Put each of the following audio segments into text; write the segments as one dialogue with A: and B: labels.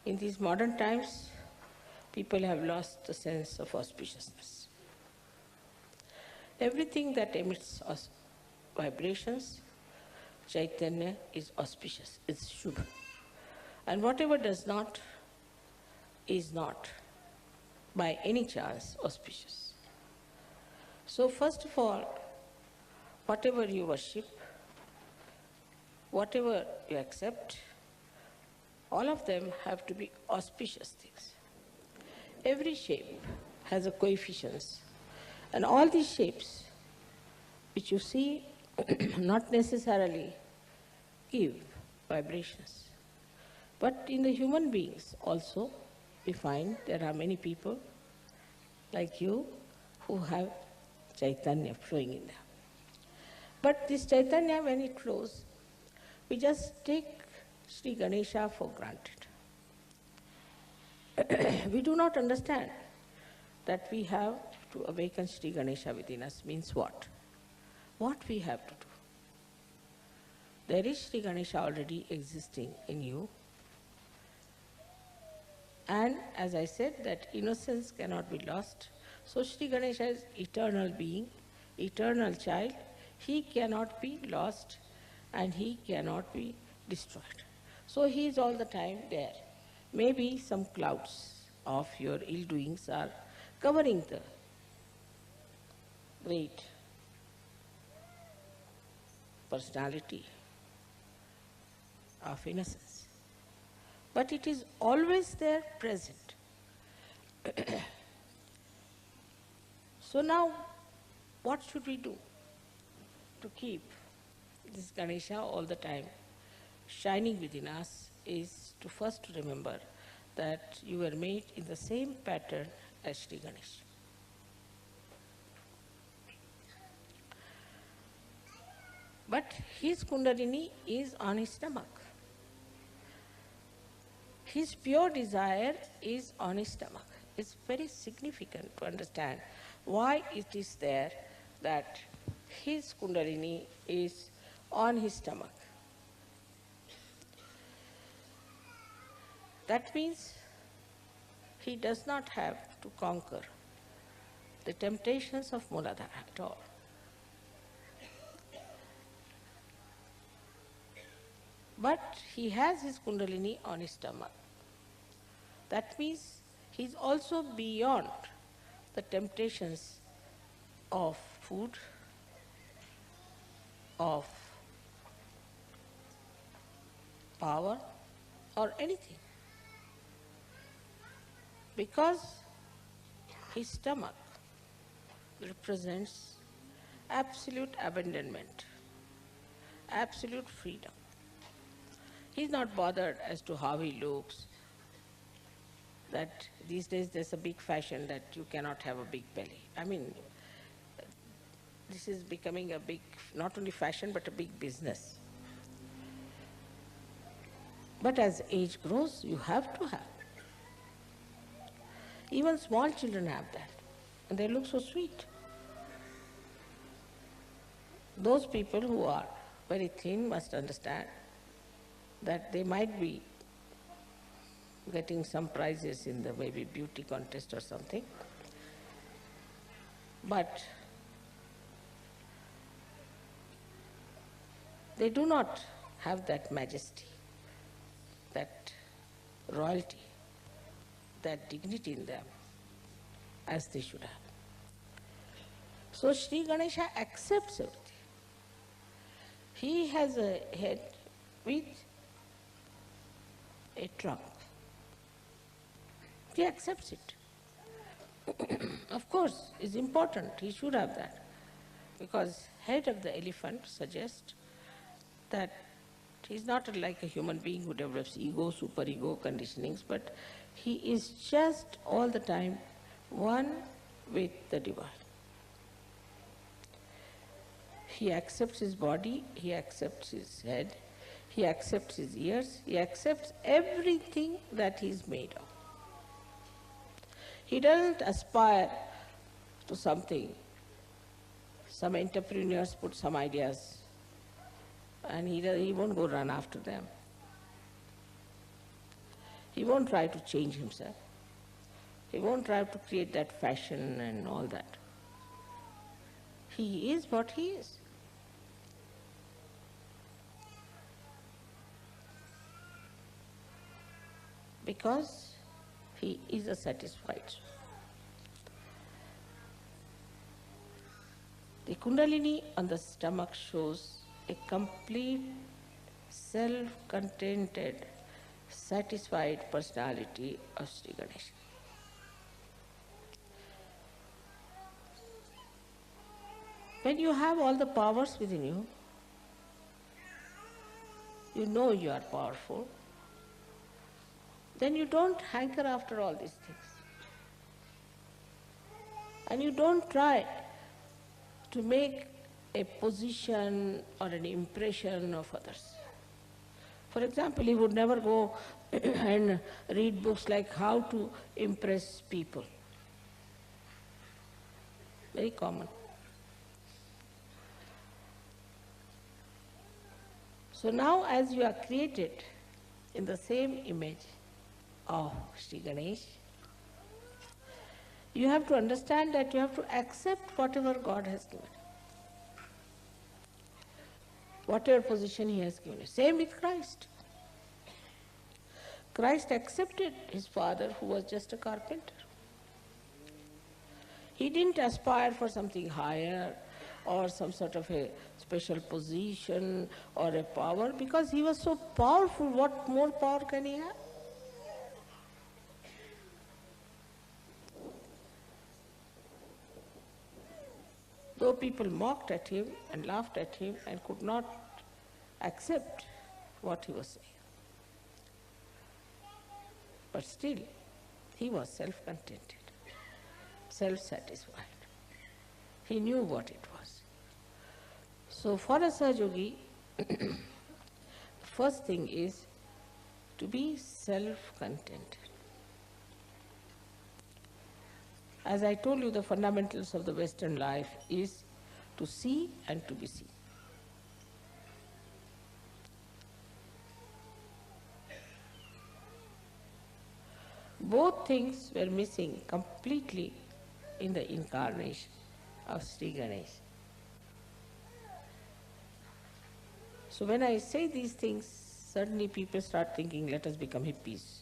A: In these modern times, people have lost the sense of auspiciousness. Everything that emits vibrations, Chaitanya, is auspicious, is Shubha. And whatever does not, is not, by any chance, auspicious. So first of all, whatever you worship, whatever you accept, all of them have to be auspicious things. Every shape has a coefficients, and all these shapes which you see not necessarily give vibrations. But in the human beings also, we find there are many people like you who have Chaitanya flowing in them. But this Chaitanya, when it flows, we just take Sri Ganesha for granted. We do not understand that we have to awaken Sri Ganesha within us means what? What we have to do. There is Sri Ganesha already existing in you. And as I said, that innocence cannot be lost. So Sri Ganesha is eternal being, eternal child. He cannot be lost and he cannot be destroyed. So he is all the time there. Maybe some clouds of your ill doings are covering the great personality of innocence. But it is always there present. So now, what should we do to keep this Ganesha all the time shining within us is to first remember that you were made in the same pattern as Sri Ganesha. But his Kundalini is on his stomach. His pure desire is on his stomach. It's very significant to understand why it is there that his Kundalini is on his stomach. That means he does not have to conquer the temptations of Muladhara at all. But he has his Kundalini on his stomach. That means he is also beyond the temptations of food, of power, or anything. Because his stomach represents absolute abandonment, absolute freedom. He's not bothered as to how he looks, that these days there's a big fashion that you cannot have a big belly. I mean, this is becoming a big, not only fashion, but a big business. But as age grows, you have to have. Even small children have that, and they look so sweet. Those people who are very thin must understand that they might be getting some prizes in the maybe beauty contest or something, but they do not have that majesty, that royalty, that dignity in them as they should have. So Sri Ganesha accepts everything. He has a head with a trunk. He accepts it. Of course, it's important, he should have that, because head of the elephant suggests that he's not like a human being who develops ego, superego conditionings, but he is just all the time one with the divine. He accepts his body, he accepts his head, he accepts his ears, he accepts everything that he is made of. He doesn't aspire to something. Some entrepreneurs put some ideas and he won't go run after them. He won't try to change himself. He won't try to create that fashion and all that. He is what he is. Because he is a satisfied soul. The Kundalini on the stomach shows a complete, self-contented, satisfied personality of Sri Ganesha. When you have all the powers within you, you know you are powerful, then you don't hanker after all these things. And you don't try to make a position or an impression of others. For example, he would never go and read books like how to impress people. Very common. So now as you are created in the same image of Sri Ganesh, you have to understand that you have to accept whatever God has given. Whatever position he has given you. Same with Christ. Christ accepted his father who was just a carpenter. He didn't aspire for something higher or some sort of a special position or a power because he was so powerful. What more power can he have? Though people mocked at him and laughed at him and could not accept what he was saying. But still, he was self-contented, self-satisfied. He knew what it was. So for a Sahaja-yogi, the first thing is to be self-contented. As I told you, the fundamentals of the Western life is to see and to be seen. Both things were missing completely in the incarnation of Sri Ganesha. So when I say these things, suddenly people start thinking, let us become hippies.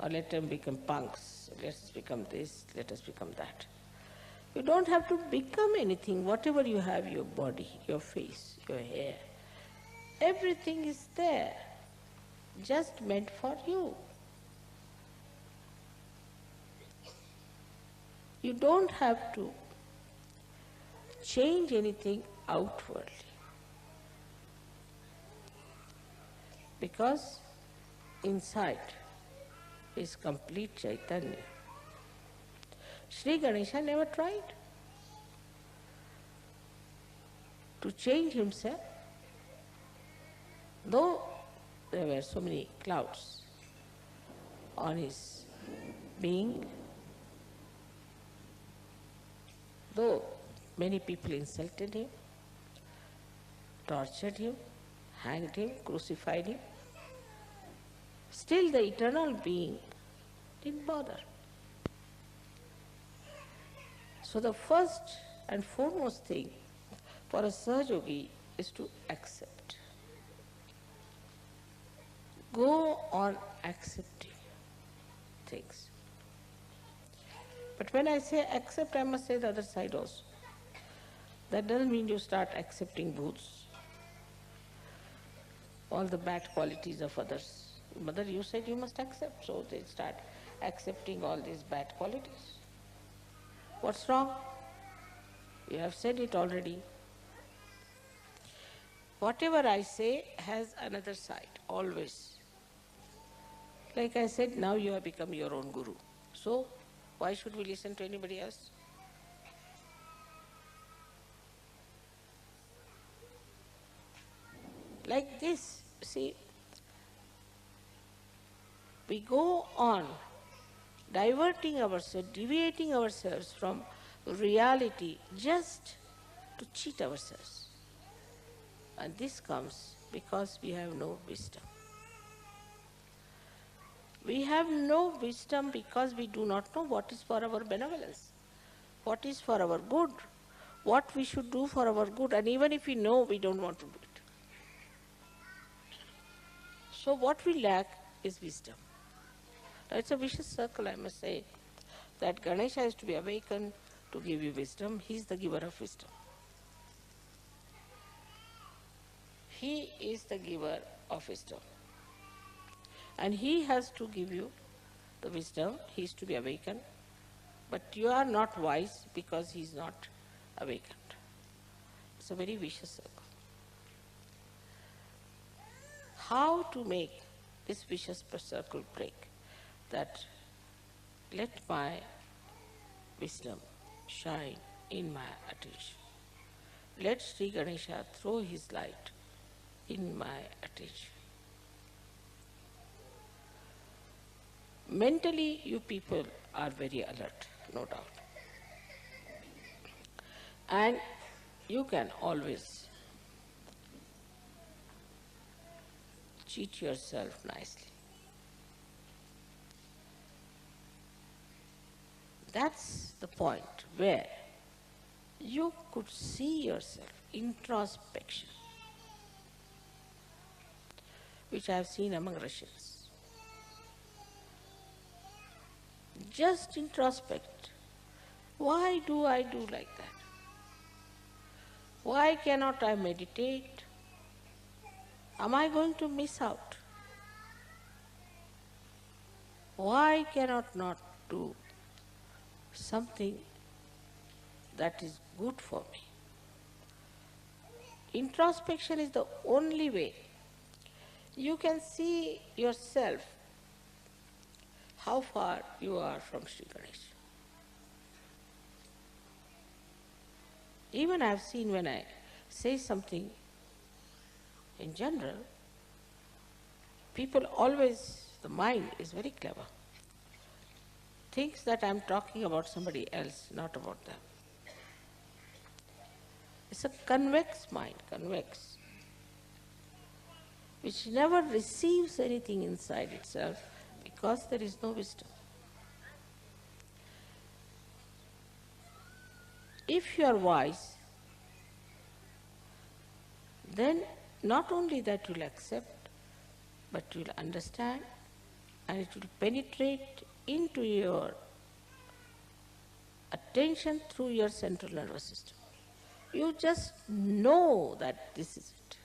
A: Or let them become punks, let us become this, let us become that. You don't have to become anything, whatever you have, your body, your face, your hair, everything is there, just meant for you. You don't have to change anything outwardly. Because inside is complete Chaitanya. Sri Ganesha never tried to change himself, though there were so many clouds on his being, though many people insulted him, tortured him, hanged him, crucified him, still the eternal being didn't bother. So the first and foremost thing for a Sahaja-yogi is to accept. Go on accepting things. But when I say accept, I must say the other side also. That doesn't mean you start accepting booths, all the bad qualities of others. Mother, you said you must accept, so they start accepting all these bad qualities. What's wrong? You have said it already. Whatever I say has another side, always. Like I said, now you have become your own guru. So, why should we listen to anybody else? Like this, see, we go on diverting ourselves, deviating ourselves from reality just to cheat ourselves. And this comes because we have no wisdom. We have no wisdom because we do not know what is for our benevolence, what is for our good, what we should do for our good, and even if we know, we don't want to do it. So what we lack is wisdom. Now it's a vicious circle, I must say, that Ganesha is to be awakened to give you wisdom. He is the giver of wisdom. He is the giver of wisdom. And he has to give you the wisdom. He is to be awakened. But you are not wise because he is not awakened. It's a very vicious circle. How to make this vicious circle break? That let my wisdom shine in my attention. Let Sri Ganesha throw his light in my attention. Mentally, you people are very alert, no doubt. And you can always cheat yourself nicely. That's the point where you could see yourself, introspection, which I have seen among Russians. Just introspect. Why do I do like that? Why cannot I meditate? Am I going to miss out? Why cannot not do something that is good for me? Introspection is the only way you can see yourself, how far you are from Sri Ganesha. Even I have seen when I say something in general, people always, the mind is very clever, thinks that I am talking about somebody else, not about them. It's a convex mind, convex, which never receives anything inside itself because there is no wisdom. If you are wise, then not only that you will accept, but you will understand, and it will penetrate into your attention through your central nervous system. You just know that this is it.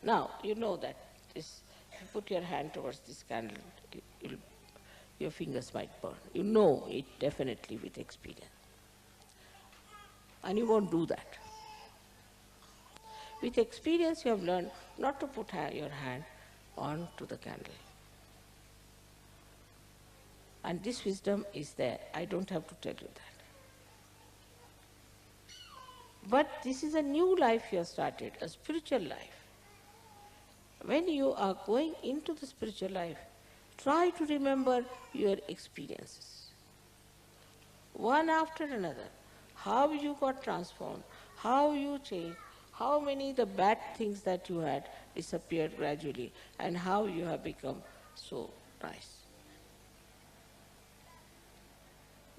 A: Now, you know that this, if you put your hand towards this candle, your fingers might burn. You know it definitely with experience. And you won't do that. With experience, you have learned not to put your hand onto the candle. And this wisdom is there. I don't have to tell you that. But this is a new life you have started, a spiritual life. When you are going into the spiritual life, try to remember your experiences, one after another, how you got transformed, how you changed, how many the bad things that you had disappeared gradually, and how you have become so nice.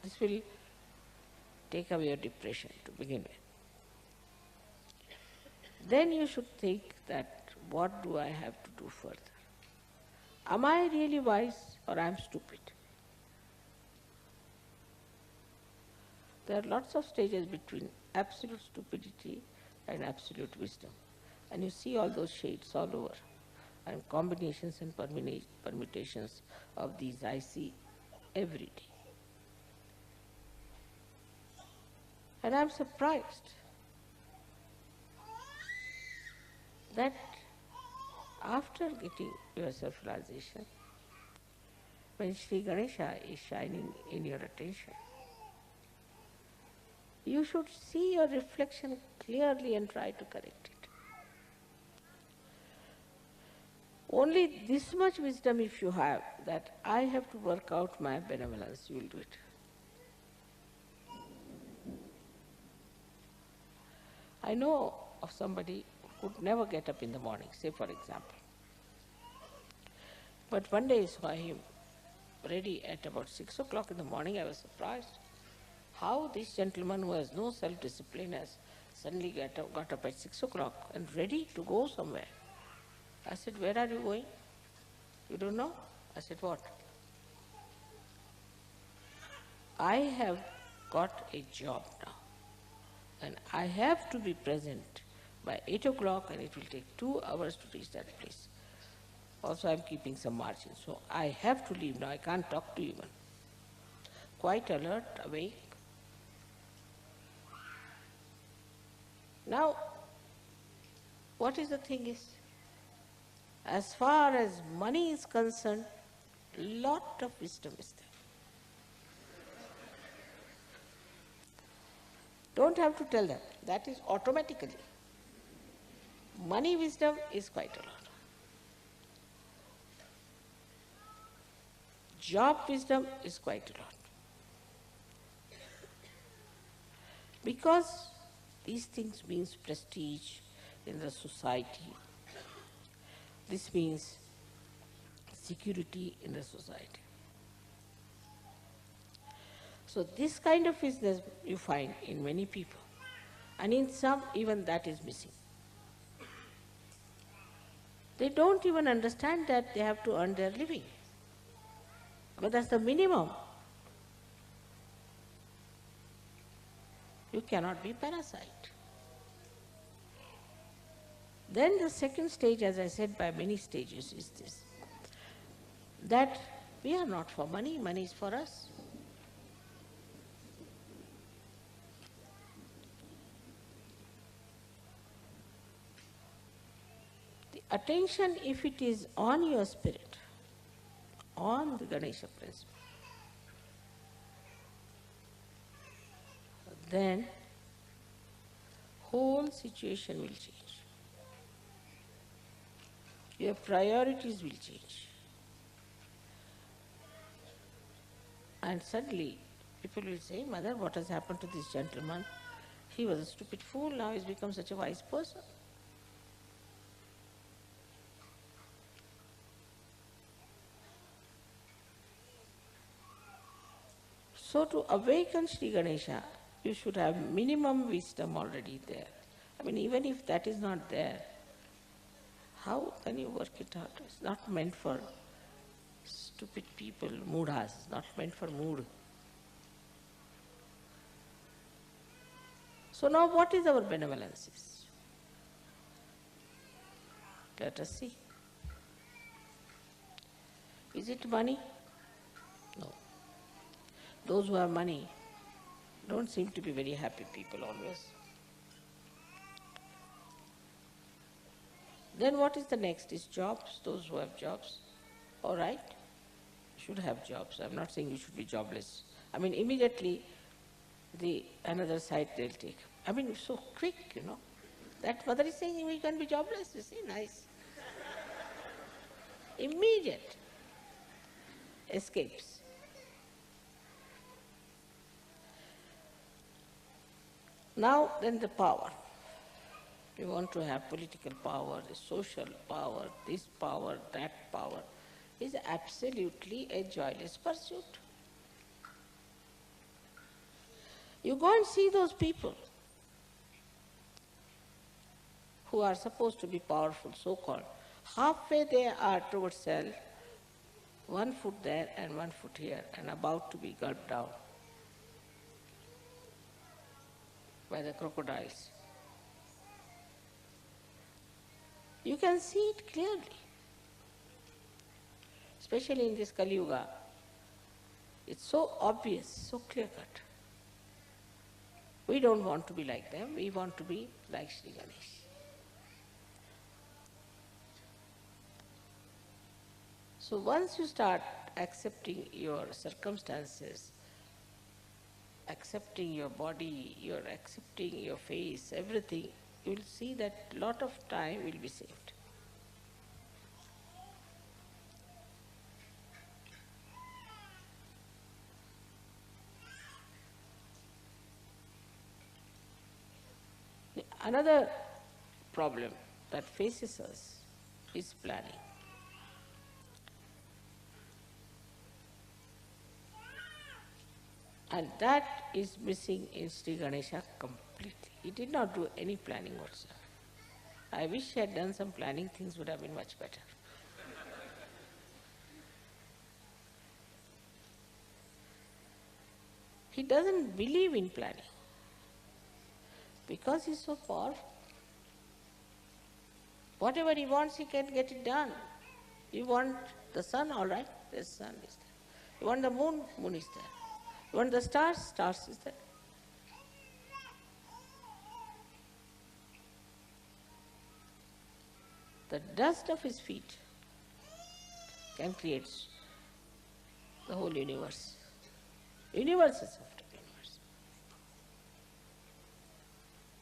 A: This will take away your depression to begin with. Then you should think that, what do I have to do further? Am I really wise or I am stupid? There are lots of stages between absolute stupidity and absolute wisdom. And you see all those shades all over. And combinations and permutations of these I see every day. And I am surprised that after getting your self-realization, when Sri Ganesha is shining in your attention, you should see your reflection clearly and try to correct it. Only this much wisdom if you have, that I have to work out my benevolence, you will do it. I know of somebody who could never get up in the morning, say for example. But one day I saw him ready at about 6 o'clock in the morning. I was surprised how this gentleman who has no self-discipline has suddenly got up at 6 o'clock and ready to go somewhere. I said, where are you going? You don't know? I said, what? I have got a job now and I have to be present by 8 o'clock and it will take 2 hours to reach that place. Also, I'm keeping some margin, so I have to leave now. I can't talk to you even. Quite alert, awake. Now, what is the thing is, as far as money is concerned, lot of wisdom is there. Don't have to tell them. That is automatically. Money wisdom is quite a lot. Job wisdom is quite a lot. Because these things means prestige in the society. This means security in the society. So this kind of business you find in many people. And in some, even that is missing. They don't even understand that they have to earn their living. But that's the minimum. You cannot be parasite. Then the second stage, as I said, by many stages, is this, that we are not for money, money is for us. The attention, if it is on your spirit, on the Ganesha principle, then whole situation will change. Your priorities will change. And suddenly, people will say, Mother, what has happened to this gentleman? He was a stupid fool, now he's become such a wise person. So to awaken Sri Ganesha, you should have minimum wisdom already there. I mean, even if that is not there, how can you work it out? It's not meant for stupid people, moodas, not meant for mood. So now what is our benevolence? Let us see. Is it money? No. Those who have money don't seem to be very happy people always. Then what is the next? Is jobs, those who have jobs. All right, you should have jobs. I'm not saying you should be jobless. I mean, immediately the another side they'll take. I mean, so quick, you know. That mother is saying we can be jobless, you see, nice. Immediate escapes. Now then the power. You want to have political power, social power, this power, that power, is absolutely a joyless pursuit. You go and see those people who are supposed to be powerful, so-called. Halfway they are towards self, 1 foot there and 1 foot here, and about to be gulped down by the crocodiles. You can see it clearly. Especially in this Kali Yuga, it's so obvious, so clear-cut. We don't want to be like them, we want to be like Sri Ganesh. So once you start accepting your circumstances, accepting your body, you're accepting your face, everything, you will see that a lot of time will be saved. Another problem that faces us is planning. And that is missing in Sri Ganesha completely. He did not do any planning whatsoever. I wish he had done some planning, things would have been much better. He doesn't believe in planning because he's so powerful. Whatever he wants, he can get it done. You want the sun, all right, the sun is there. You want the moon, moon is there. You want the stars, stars is there. The dust of his feet can create the whole universe. Universe is after universe.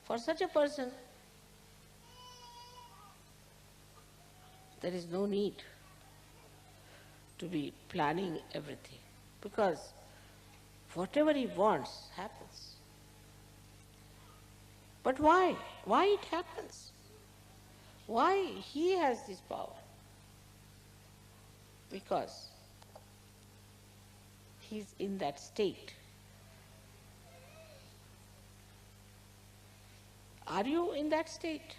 A: For such a person, there is no need to be planning everything, because whatever he wants happens. But why? Why it happens? Why he has this power? Because he's in that state. Are you in that state?